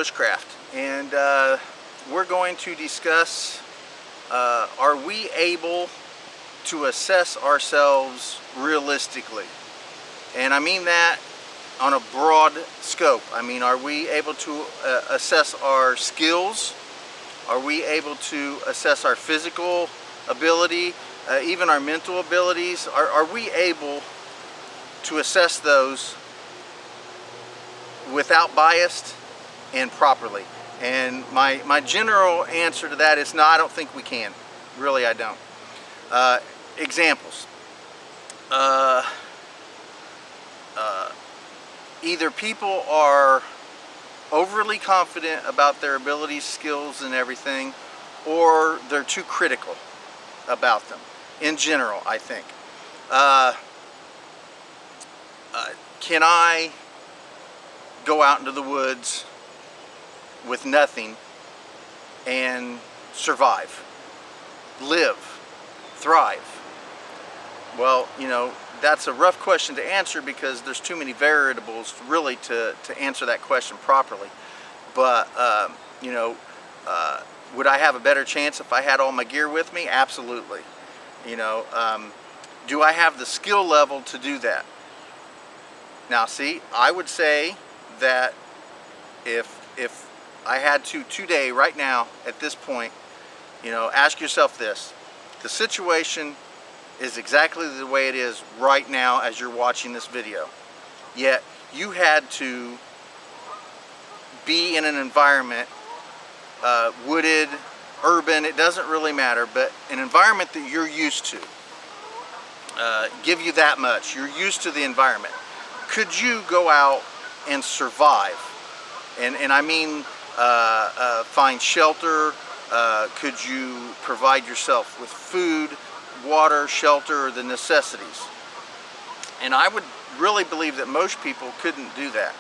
Bushcraft, and we're going to discuss are we able to assess ourselves realistically? And I mean that on a broad scope. I mean, are we able to assess our skills? Are we able to assess our physical ability, even our mental abilities? Are we able to assess those without bias and properly? And my general answer to that is no, I don't think we can. Really, I don't. Examples. Either people are overly confident about their abilities, skills, and everything, or they're too critical about them. In general, I think. Can I go out into the woods with nothing and survive, live, thrive? Well, you know, that's a rough question to answer because there's too many variables really to answer that question properly. But, you know, would I have a better chance if I had all my gear with me? Absolutely. You know, do I have the skill level to do that? Now, see, I would say that if I had to today, right now, at this point, you know, ask yourself this. The situation is exactly the way it is right now as you're watching this video. Yet, you had to be in an environment, wooded, urban, it doesn't really matter, but an environment that you're used to. Give you that much. You're used to the environment. Could you go out and survive? And I mean find shelter. Could you provide yourself with food, water, shelter, the necessities? And I would really believe that most people couldn't do that.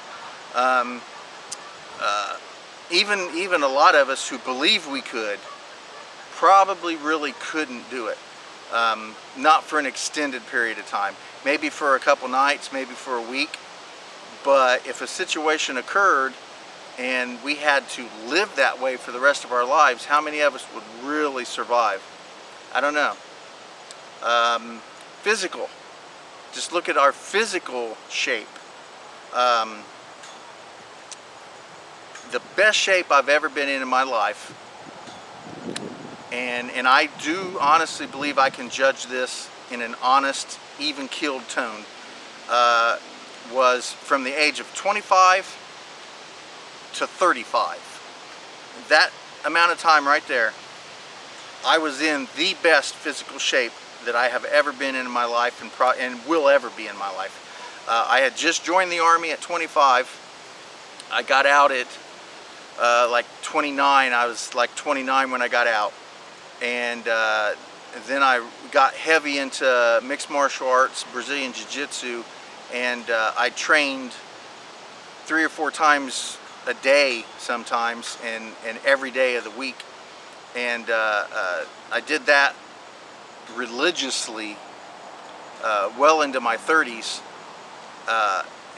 Even a lot of us who believe we could probably really couldn't do it. Not for an extended period of time. Maybe for a couple nights, maybe for a week. But if a situation occurred and we had to live that way for the rest of our lives, how many of us would really survive? I don't know. Physical. Just look at our physical shape. The best shape I've ever been in my life, and I do honestly believe I can judge this in an honest, even-keeled tone, was from the age of 25 to 35. That amount of time right there, I was in the best physical shape that I have ever been in my life and will ever be in my life. I had just joined the Army at 25. I got out at like 29. I was like 29 when I got out. And then I got heavy into mixed martial arts, Brazilian Jiu-Jitsu, and I trained 3 or 4 times a day sometimes, and every day of the week. And I did that religiously well into my 30s,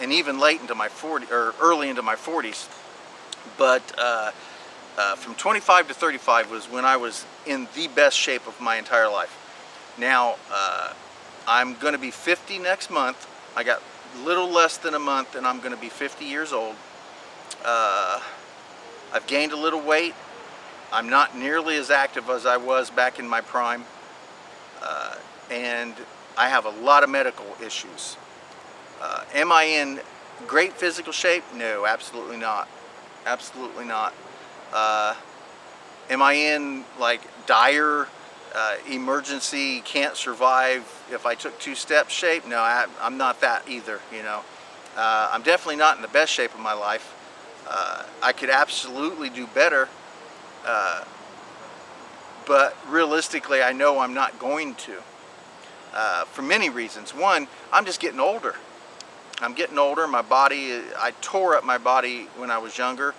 and even late into my 40s, or early into my 40s. But from 25 to 35 was when I was in the best shape of my entire life. Now, I'm going to be 50 next month. I got a little less than a month and I'm going to be 50 years old. I've gained a little weight. I'm not nearly as active as I was back in my prime. And I have a lot of medical issues. Am I in great physical shape? No, absolutely not. Absolutely not. Am I in like dire emergency, can't survive if I took 2 steps shape? No, I'm not that either, you know. I'm definitely not in the best shape of my life. I could absolutely do better, but realistically I know I'm not going to, for many reasons. One, I'm just getting older. I'm getting older. My body, I tore up my body when I was younger.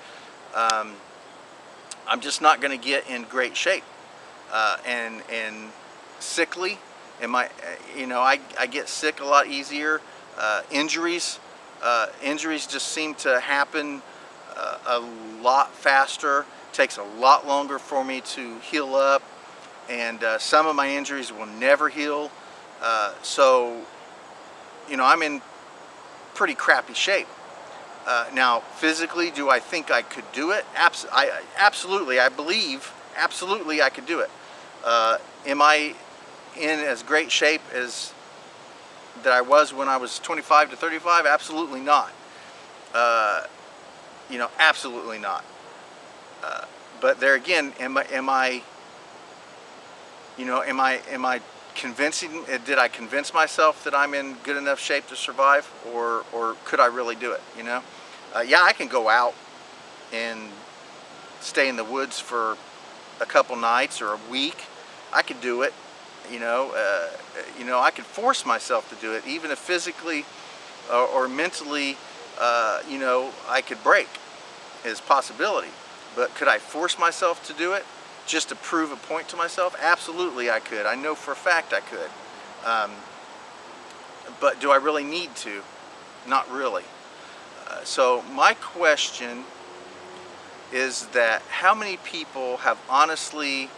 I'm just not going to get in great shape, and sickly. You know, I get sick a lot easier. Injuries just seem to happen a lot faster, takes a lot longer for me to heal up, and some of my injuries will never heal. So, you know, I'm in pretty crappy shape. Now, physically, do I think I could do it? Absolutely, I believe, absolutely I could do it. Am I in as great shape as that I was when I was 25 to 35? Absolutely not. You know, absolutely not. But there again, am I convincing? Did I convince myself that I'm in good enough shape to survive, or could I really do it? You know, yeah, I can go out and stay in the woods for a couple nights or a week. I could do it. You know, I could force myself to do it, even if physically or mentally, you know, I could break. Is possibility. But could I force myself to do it just to prove a point to myself? Absolutely I could. I know for a fact I could. But do I really need to? Not really. So my question is that how many people have honestly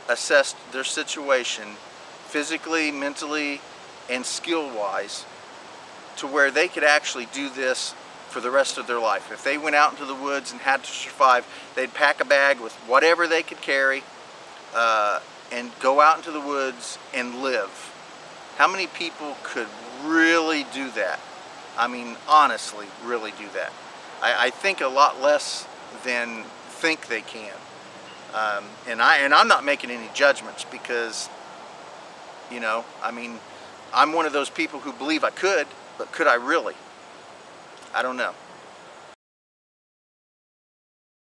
assessed their situation physically, mentally, and skill-wise to where they could actually do this for the rest of their life? If they went out into the woods and had to survive, they'd pack a bag with whatever they could carry and go out into the woods and live. How many people could really do that? I mean, honestly, really do that? I think a lot less than think they can. And I'm not making any judgments because, you know, I mean, I'm one of those people who believe I could, but could I really? I don't know.